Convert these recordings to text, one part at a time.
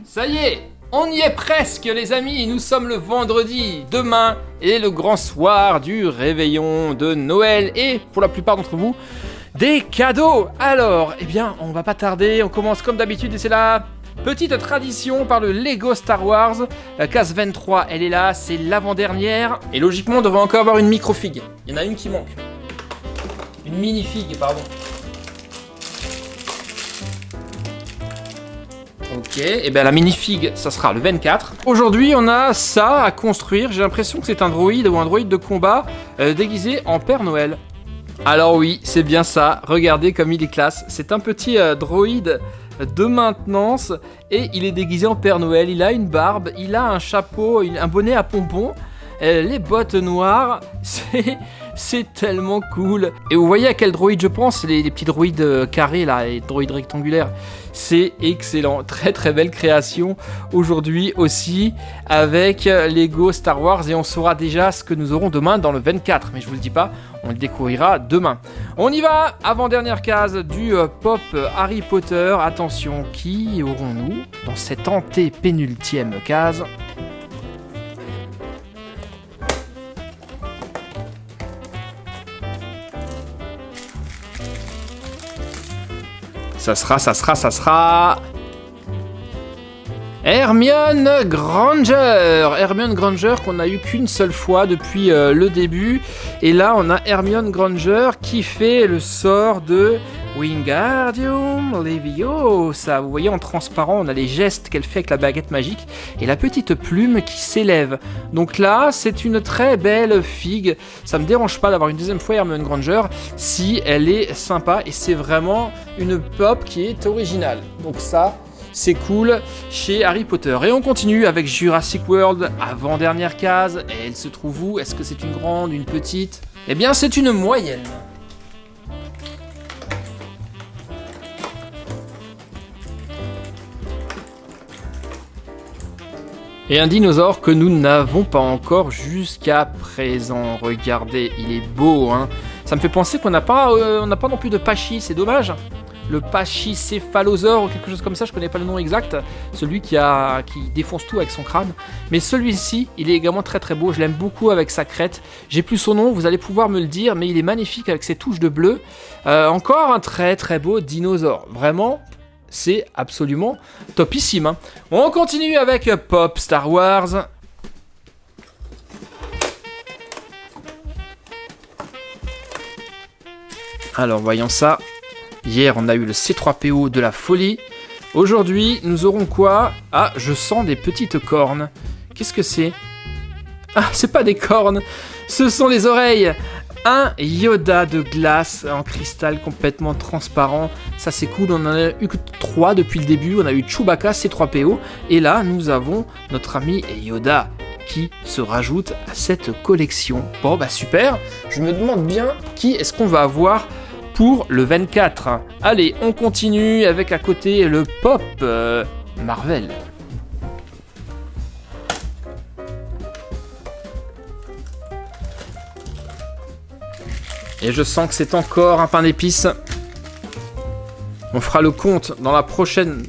Ça y est, on y est presque les amis, nous sommes le vendredi. Demain est le grand soir du réveillon de Noël et pour la plupart d'entre vous, des cadeaux. Alors, eh bien, on va pas tarder, on commence comme d'habitude et c'est la petite tradition par le Lego Star Wars. La case 23, elle est là, c'est l'avant-dernière. Et logiquement, on devrait encore avoir une micro-figue. Il y en a une qui manque. Une mini-figue, pardon. Ok, et bien la mini-figue, ça sera le 24. Aujourd'hui, on a ça à construire. J'ai l'impression que c'est un droïde ou un droïde de combat déguisé en Père Noël. Alors oui, c'est bien ça. Regardez comme il est classe. C'est un petit droïde de maintenance et il est déguisé en Père Noël. Il a une barbe, il a un chapeau, un bonnet à pompons, les bottes noires. C'est tellement cool. Et vous voyez à quel droïde je pense, les petits droïdes carrés là, les droïdes rectangulaires. C'est excellent, très très belle création aujourd'hui aussi avec Lego Star Wars et on saura déjà ce que nous aurons demain dans le 24. Mais je vous le dis pas, on le découvrira demain. On y va, avant-dernière case du pop Harry Potter. Attention, qui aurons-nous dans cette antépénultième case ? Ça sera... Hermione Granger. Hermione Granger qu'on n'a eu qu'une seule fois depuis le début. Et là, on a Hermione Granger qui fait le sort de Wingardium Leviosa. Vous voyez, en transparent, on a les gestes qu'elle fait avec la baguette magique et la petite plume qui s'élève. Donc là, c'est une très belle figue. Ça me dérange pas d'avoir une deuxième fois Hermione Granger si elle est sympa et c'est vraiment une pop qui est originale. Donc ça, c'est cool chez Harry Potter. Et on continue avec Jurassic World, avant-dernière case. Et elle se trouve où ? Est-ce que c'est une grande, une petite ? Eh bien, c'est une moyenne. Et un dinosaure que nous n'avons pas encore jusqu'à présent. Regardez, il est beau, hein. Ça me fait penser qu'on n'a pas non plus de Pachy, c'est dommage. Le Pachycéphalosaure ou quelque chose comme ça, je connais pas le nom exact. Celui qui défonce tout avec son crâne. Mais celui-ci, il est également très très beau. Je l'aime beaucoup avec sa crête. J'ai plus son nom, vous allez pouvoir me le dire, mais il est magnifique avec ses touches de bleu. Encore un très très beau dinosaure. Vraiment. C'est absolument topissime. Hein. On continue avec Pop Star Wars. Alors, voyons ça. Hier, on a eu le C3PO de la folie. Aujourd'hui, nous aurons quoi ? Ah, je sens des petites cornes. Qu'est-ce que c'est ? Ah, c'est pas des cornes. Ce sont les oreilles. Un Yoda de glace en cristal complètement transparent. Ça c'est cool, on en a eu que 3 depuis le début. On a eu Chewbacca, C3PO. Et là, nous avons notre ami Yoda qui se rajoute à cette collection. Bon bah super. Je me demande bien qui est-ce qu'on va avoir pour le 24. Allez, on continue avec à côté le pop Marvel. Et je sens que c'est encore un pain d'épices. On fera le compte dans la prochaine...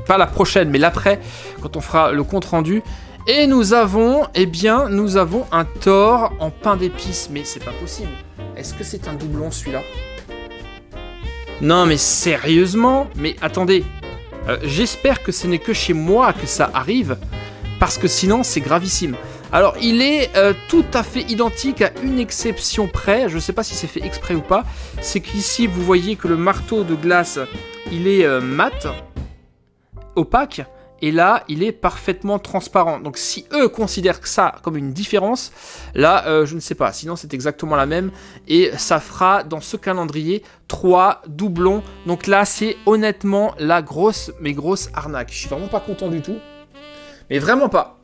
pas la prochaine, mais l'après, quand on fera le compte rendu. Et nous avons un Thor en pain d'épices. Mais c'est pas possible. Est-ce que c'est un doublon, celui-là ? Non, mais sérieusement ? Mais attendez. J'espère que ce n'est que chez moi que ça arrive. Parce que sinon, c'est gravissime. Alors, il est tout à fait identique à une exception près. Je ne sais pas si c'est fait exprès ou pas. C'est qu'ici, vous voyez que le marteau de glace, il est mat, opaque. Et là, il est parfaitement transparent. Donc, si eux considèrent ça comme une différence, là, je ne sais pas. Sinon, c'est exactement la même. Et ça fera, dans ce calendrier, 3 doublons. Donc là, c'est honnêtement la grosse arnaque. Je suis vraiment pas content du tout. Mais vraiment pas.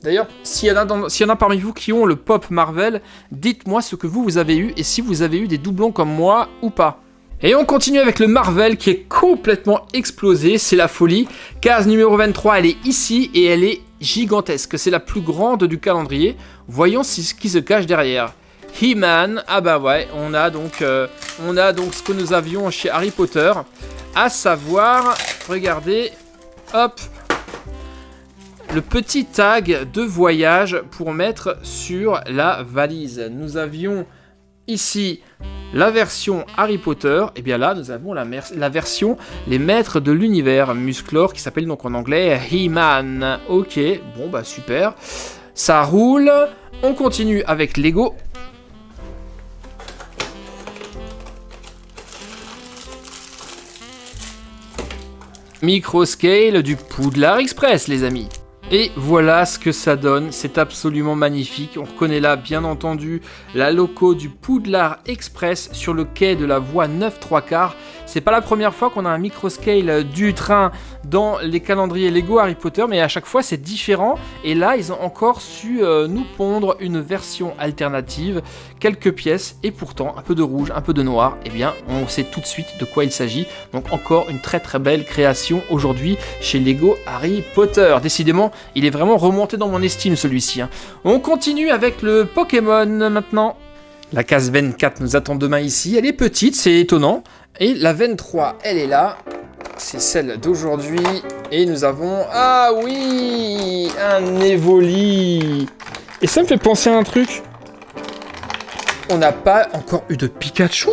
D'ailleurs, s'il y en a parmi vous qui ont le pop Marvel, dites-moi ce que vous avez eu et si vous avez eu des doublons comme moi ou pas. Et on continue avec le Marvel qui est complètement explosé, c'est la folie. Case numéro 23, elle est ici et elle est gigantesque. C'est la plus grande du calendrier. Voyons ce qui se cache derrière. He-Man, ah bah ouais, on a donc ce que nous avions chez Harry Potter, à savoir, regardez, hop, le petit tag de voyage pour mettre sur la valise. Nous avions ici la version Harry Potter, et bien là nous avons la version Les Maîtres de l'Univers, Musclor, qui s'appelle donc en anglais He-Man. Ok, bon bah super, ça roule. On continue avec Lego. Microscale du Poudlard Express, les amis. Et voilà ce que ça donne, c'est absolument magnifique. On reconnaît là, bien entendu, la logo du Poudlard Express sur le quai de la voie 9 3/4. C'est pas la première fois qu'on a un microscale du train dans les calendriers Lego Harry Potter, mais à chaque fois c'est différent. Et là, ils ont encore su nous pondre une version alternative, quelques pièces, et pourtant un peu de rouge, un peu de noir. Eh bien, on sait tout de suite de quoi il s'agit. Donc encore une très très belle création aujourd'hui chez Lego Harry Potter. Décidément, il est vraiment remonté dans mon estime celui-ci. On continue avec le Pokémon maintenant. La case 24 nous attend demain ici. Elle est petite, c'est étonnant. Et la 23, elle est là. C'est celle d'aujourd'hui. Et nous avons... Ah oui, un Evoli. Et ça me fait penser à un truc. On n'a pas encore eu de Pikachu ?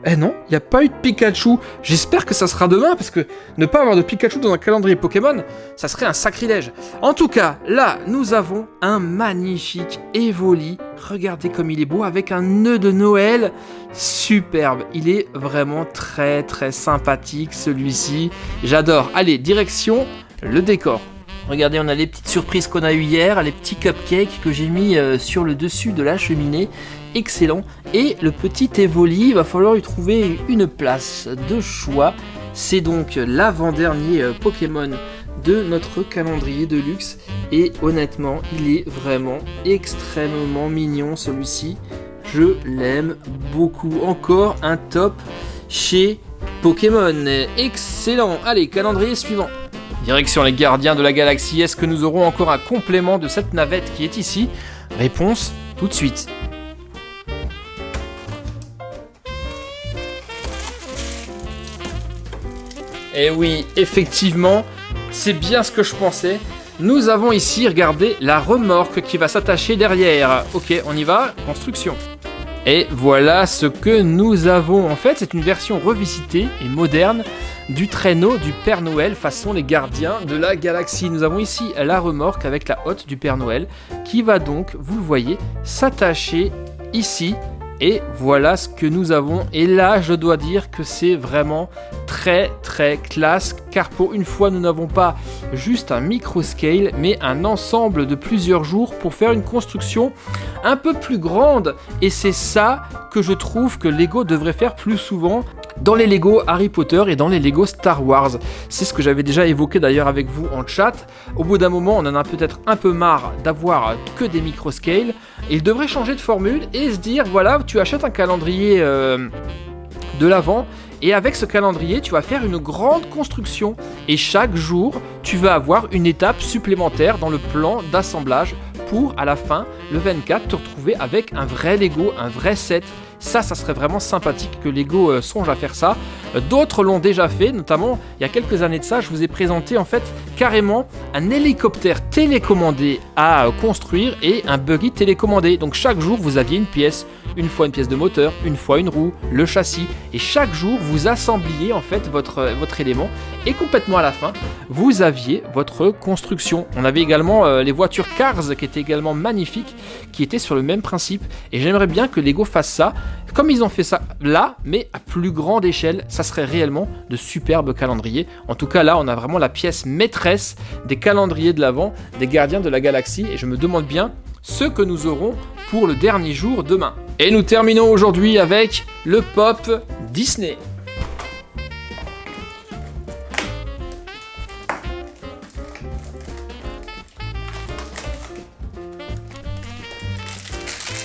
Eh non, il n'y a pas eu de Pikachu. J'espère que ça sera demain, parce que ne pas avoir de Pikachu dans un calendrier Pokémon, ça serait un sacrilège. En tout cas, là, nous avons un magnifique Evoli. Regardez comme il est beau, avec un nœud de Noël. Superbe. Il est vraiment très très sympathique, celui-ci. J'adore. Allez, direction le décor. Regardez, on a les petites surprises qu'on a eues hier, les petits cupcakes que j'ai mis sur le dessus de la cheminée. Excellent. Et le petit Evoli, il va falloir lui trouver une place de choix. C'est donc l'avant-dernier Pokémon de notre calendrier de luxe. Et honnêtement, il est vraiment extrêmement mignon celui-ci. Je l'aime beaucoup. Encore un top chez Pokémon. Excellent. Allez, calendrier suivant. Direction les gardiens de la galaxie. Est-ce que nous aurons encore un complément de cette navette qui est ici ? Réponse tout de suite. Et oui, effectivement, c'est bien ce que je pensais. Nous avons ici, regardez, la remorque qui va s'attacher derrière. Ok, on y va, construction. Et voilà ce que nous avons. En fait, c'est une version revisitée et moderne du traîneau du Père Noël façon les gardiens de la galaxie. Nous avons ici la remorque avec la hotte du Père Noël qui va donc, vous le voyez, s'attacher ici. Et voilà ce que nous avons. Et là, je dois dire que c'est vraiment très très classe, car pour une fois, nous n'avons pas juste un microscale, mais un ensemble de plusieurs jours pour faire une construction un peu plus grande. Et c'est ça que je trouve que Lego devrait faire plus souvent dans les Lego Harry Potter et dans les Lego Star Wars. C'est ce que j'avais déjà évoqué d'ailleurs avec vous en chat. Au bout d'un moment, on en a peut-être un peu marre d'avoir que des microscales. Il devrait changer de formule et se dire, voilà, tu achètes un calendrier de l'Avent, et avec ce calendrier, tu vas faire une grande construction. Et chaque jour, tu vas avoir une étape supplémentaire dans le plan d'assemblage pour, à la fin, le 24, te retrouver avec un vrai Lego, un vrai set. Ça serait vraiment sympathique que Lego songe à faire ça. D'autres l'ont déjà fait, notamment il y a quelques années de ça, je vous ai présenté en fait carrément un hélicoptère télécommandé à construire et un buggy télécommandé. Donc chaque jour vous aviez une pièce, une fois une pièce de moteur, une fois une roue, le châssis, et chaque jour vous assembliez en fait votre élément, et complètement à la fin vous aviez votre construction. On avait également les voitures Cars qui étaient également magnifiques, qui étaient sur le même principe, et j'aimerais bien que Lego fasse ça comme ils ont fait ça là, mais à plus grande échelle. Ça serait réellement de superbes calendriers. En tout cas là on a vraiment la pièce maîtresse des calendriers de l'Avent des gardiens de la galaxie, et je me demande bien ce que nous aurons pour le dernier jour demain. Et nous terminons aujourd'hui avec le Pop Disney.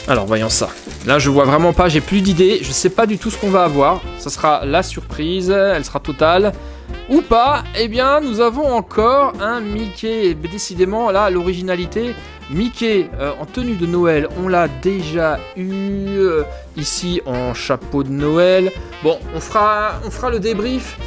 Alors voyons ça. Là je vois vraiment pas, j'ai plus d'idées, je sais pas du tout ce qu'on va avoir. Ça sera la surprise, elle sera totale. Ou pas, eh bien nous avons encore un Mickey. Et décidément là l'originalité, Mickey en tenue de Noël, on l'a déjà eu ici en chapeau de Noël. Bon, on fera le débrief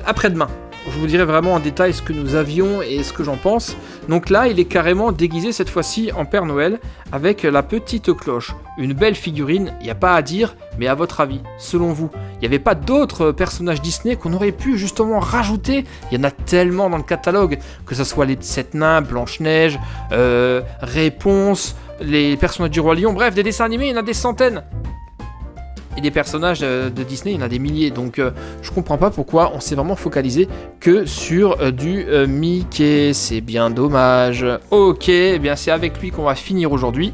après-demain. je vous dirai vraiment en détail ce que nous avions et ce que j'en pense. Donc là, il est carrément déguisé cette fois-ci en Père Noël avec la petite cloche. Une belle figurine, il n'y a pas à dire, mais à votre avis, selon vous, il n'y avait pas d'autres personnages Disney qu'on aurait pu justement rajouter? Il y en a tellement dans le catalogue, que ce soit les 7 nains, Blanche-Neige, Réponse, les personnages du Roi Lion, bref, des dessins animés, il y en a des centaines. Et des personnages de Disney, il y en a des milliers, donc je comprends pas pourquoi on s'est vraiment focalisé que sur du Mickey, c'est bien dommage. Ok, eh bien c'est avec lui qu'on va finir aujourd'hui.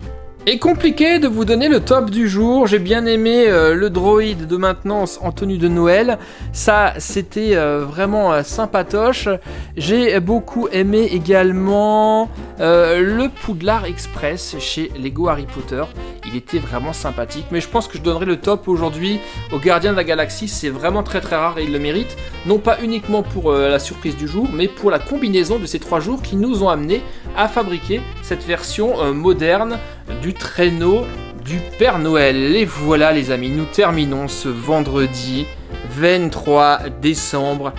Et compliqué de vous donner le top du jour, j'ai bien aimé le droïde de maintenance en tenue de Noël, ça c'était vraiment sympatoche. J'ai beaucoup aimé également le Poudlard Express chez Lego Harry Potter, il était vraiment sympathique, mais je pense que je donnerai le top aujourd'hui au Gardien de la Galaxie, c'est vraiment très très rare et il le mérite, non pas uniquement pour la surprise du jour, mais pour la combinaison de ces 3 jours qui nous ont amené à fabriquer cette version moderne du traîneau du Père Noël. Et voilà les amis, nous terminons ce vendredi 23 décembre.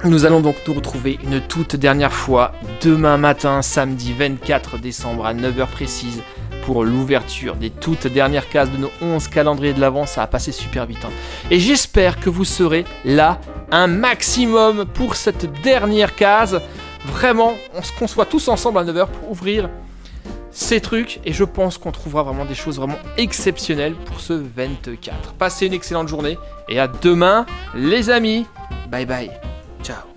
Nous allons donc nous retrouver une toute dernière fois demain matin, samedi 24 décembre à 9h précise pour l'ouverture des toutes dernières cases de nos 11 calendriers de l'Avent. Ça a passé super vite. Et j'espère que vous serez là un maximum pour cette dernière case. Vraiment, qu'on soit tous ensemble à 9h pour ouvrir ces trucs, et je pense qu'on trouvera vraiment des choses vraiment exceptionnelles pour ce 24. Passez une excellente journée et à demain les amis. Bye bye. Ciao.